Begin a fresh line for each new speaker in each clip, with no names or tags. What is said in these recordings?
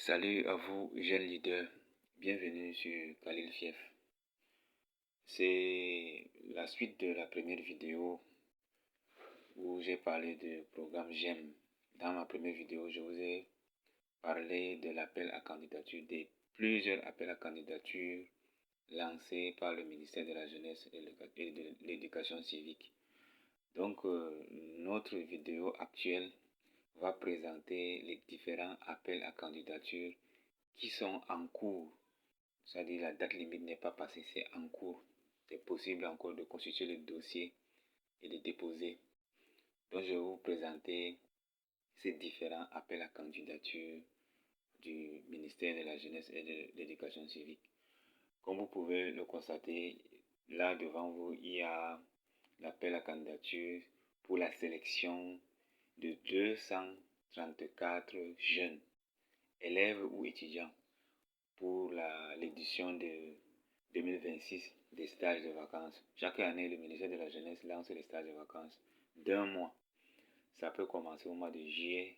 Salut à vous, jeunes leaders. Bienvenue sur Khalil Fief. C'est la suite de la première vidéo où j'ai parlé du programme GEM. Dans ma première vidéo, je vous ai parlé de l'appel à candidature, des plusieurs appels à candidature lancés par le ministère de la Jeunesse et de l'Éducation civique. Donc, notre vidéo actuelle va présenter les différents appels à candidature qui sont en cours. C'est-à-dire la date limite n'est pas passée, c'est en cours. C'est possible encore de constituer le dossier et de déposer. Donc je vais vous présenter ces différents appels à candidature du ministère de la Jeunesse et de l'Éducation civique. Comme vous pouvez le constater, là devant vous, il y a l'appel à candidature pour la sélection de 234 jeunes, élèves ou étudiants, pour l'édition de 2026 des stages de vacances. Chaque année, le ministère de la Jeunesse lance les stages de vacances d'un mois. Ça peut commencer au mois de juillet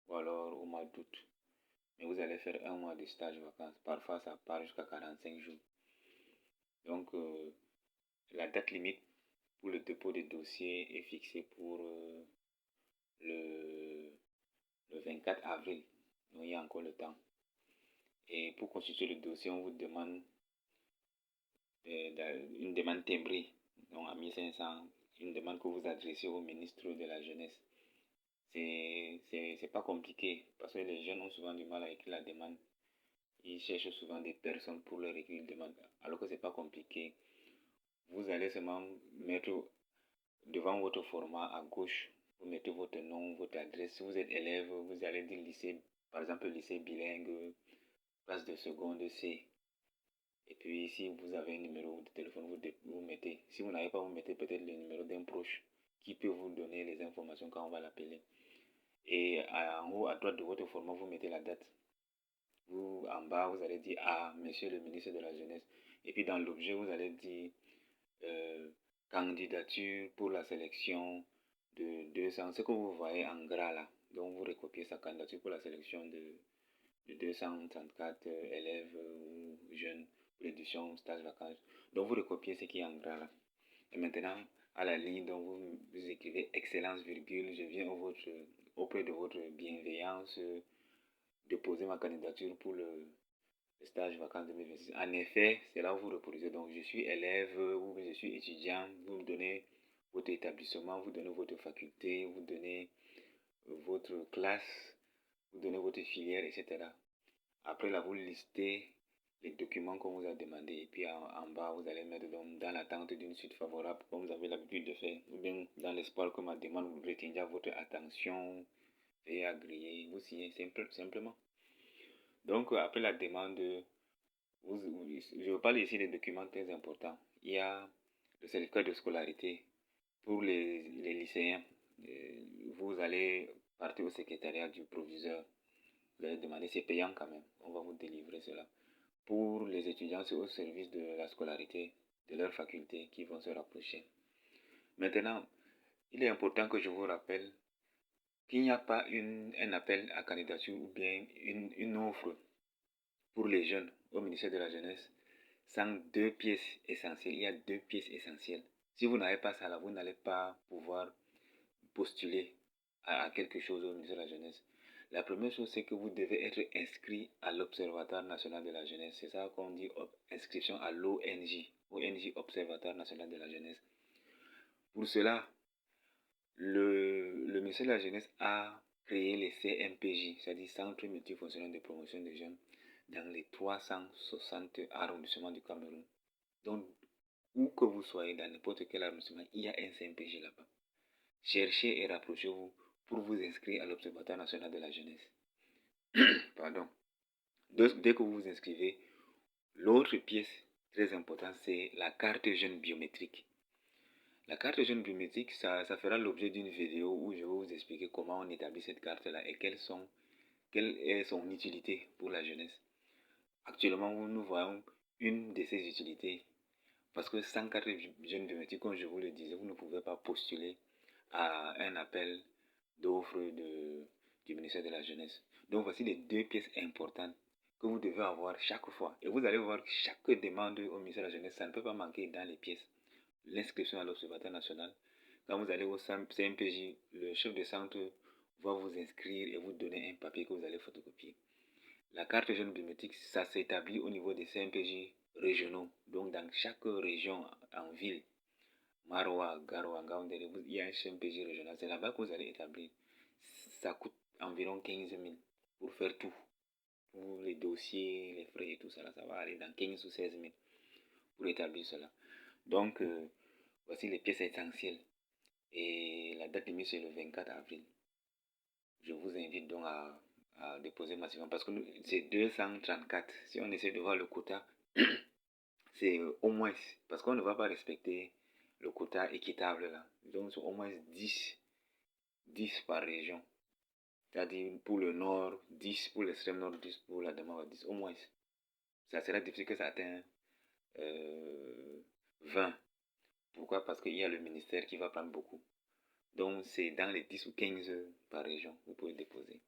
ou alors au mois d'août. Mais vous allez faire un mois de stage de vacances. Parfois, ça part jusqu'à 45 jours. Donc, la date limite pour le dépôt des dossiers est fixée pour le 24 avril. Donc, il y a encore le temps. Et pour constituer le dossier, on vous demande une demande timbrée, donc à 1500, une demande que vous adressez au ministre de la Jeunesse. C'est pas compliqué, parce que les jeunes ont souvent du mal à écrire la demande. Ils cherchent souvent des personnes pour leur écrire une demande, alors que c'est pas compliqué. Vous allez seulement mettre devant votre format à gauche, vous mettez votre nom, votre adresse. Si vous êtes élève, vous allez dire lycée, par exemple lycée bilingue, classe de seconde C. Et puis, si vous avez un numéro de téléphone, vous mettez. Si vous n'avez pas, vous mettez peut-être le numéro d'un proche qui peut vous donner les informations quand on va l'appeler. Et en haut, à droite de votre format, vous mettez la date. Vous, en bas, vous allez dire « Ah, monsieur le ministre de la Jeunesse ». Et puis, dans l'objet, vous allez dire candidature pour la sélection de 200. Ce que vous voyez en gras là. Donc, vous recopiez sa candidature pour la sélection de 234 élèves ou jeunes pour l'édition stage vacances. Donc vous recopiez ce qui est en gras là. Et maintenant, à la ligne, donc vous écrivez excellence, virgule, je viens auprès de votre bienveillance déposer ma candidature pour le stage vacances 2026. En effet, c'est là où vous reproduisez. Donc je suis élève ou je suis étudiant, vous me donnez votre établissement, vous donnez votre faculté, vous donnez votre classe, vous donnez votre filière, etc. Après là, vous listez les documents qu'on vous a demandé. Et puis en bas, vous allez mettre donc dans l'attente d'une suite favorable, comme vous avez l'habitude de faire. Ou bien dans l'espoir que ma demande vous retiendra votre attention et agréer. Vous signez simplement. Donc après la demande, je vous parle ici des documents très importants. Il y a le certificat de scolarité pour les lycéens. Vous allez partir au secrétariat du proviseur. Vous allez demander, c'est payant quand même. On va vous délivrer cela. Pour les étudiants, c'est au service de la scolarité de leur faculté qui vont se rapprocher. Maintenant, il est important que je vous rappelle qu'il n'y a pas un appel à candidature ou bien une offre pour les jeunes au ministère de la Jeunesse sans deux pièces essentielles. Il y a deux pièces essentielles. Si vous n'avez pas ça là, vous n'allez pas pouvoir postuler à quelque chose au ministère de la Jeunesse. La première chose, c'est que vous devez être inscrit à l'Observatoire national de la jeunesse. C'est ça qu'on dit inscription à l'ONJ, ONJ Observatoire national de la jeunesse. Pour cela, le ministère de la Jeunesse a créé les CMPJ, c'est-à-dire Centres multifonctionnels de promotion des jeunes, dans les 360 arrondissements du Cameroun. Donc, où que vous soyez, dans n'importe quel arrondissement, il y a un CMPJ là-bas. Cherchez et rapprochez-vous pour vous inscrire à l'Observatoire national de la jeunesse. Pardon. Dès que vous vous inscrivez, l'autre pièce très importante, c'est la carte jeune biométrique. La carte jeune biométrique, ça fera l'objet d'une vidéo où je vais vous expliquer comment on établit cette carte-là et quelle est son utilité pour la jeunesse. Actuellement, nous voyons une de ces utilités parce que sans carte jeune biométrique, comme je vous le disais, vous ne pouvez pas postuler à un appel d'offres du ministère de la Jeunesse. Donc voici les 2 pièces importantes que vous devez avoir chaque fois. Et vous allez voir que chaque demande au ministère de la Jeunesse, ça ne peut pas manquer dans les pièces. L'inscription à l'Observatoire national. Quand vous allez au CMPJ, le chef de centre va vous inscrire et vous donner un papier que vous allez photocopier. La carte jeune biométrique, ça s'établit au niveau des CMPJ régionaux. Donc dans chaque région en ville, Maroua, Garoua, Ngaoundéré, il y a un CMPJ régional. C'est là-bas que vous allez établir. Ça coûte environ 15 000 pour faire tout. Pour les dossiers, les frais et tout ça, ça va aller dans 15 ou 16 000 pour établir cela. Donc, voici les pièces essentielles. Et la date limite, c'est le 24 avril. Je vous invite donc à déposer massivement parce que c'est 234. Si on essaie de voir le quota, c'est au moins, parce qu'on ne va pas respecter le quota équitable là. Donc, c'est au moins 10 par région. C'est-à-dire pour le nord, 10 pour l'extrême nord, 10 pour la demande, 10 au moins. Ça sera difficile que ça atteigne 20. Pourquoi? Parce qu'il y a le ministère qui va prendre beaucoup. Donc, c'est dans les 10 ou 15 par région, vous pouvez déposer.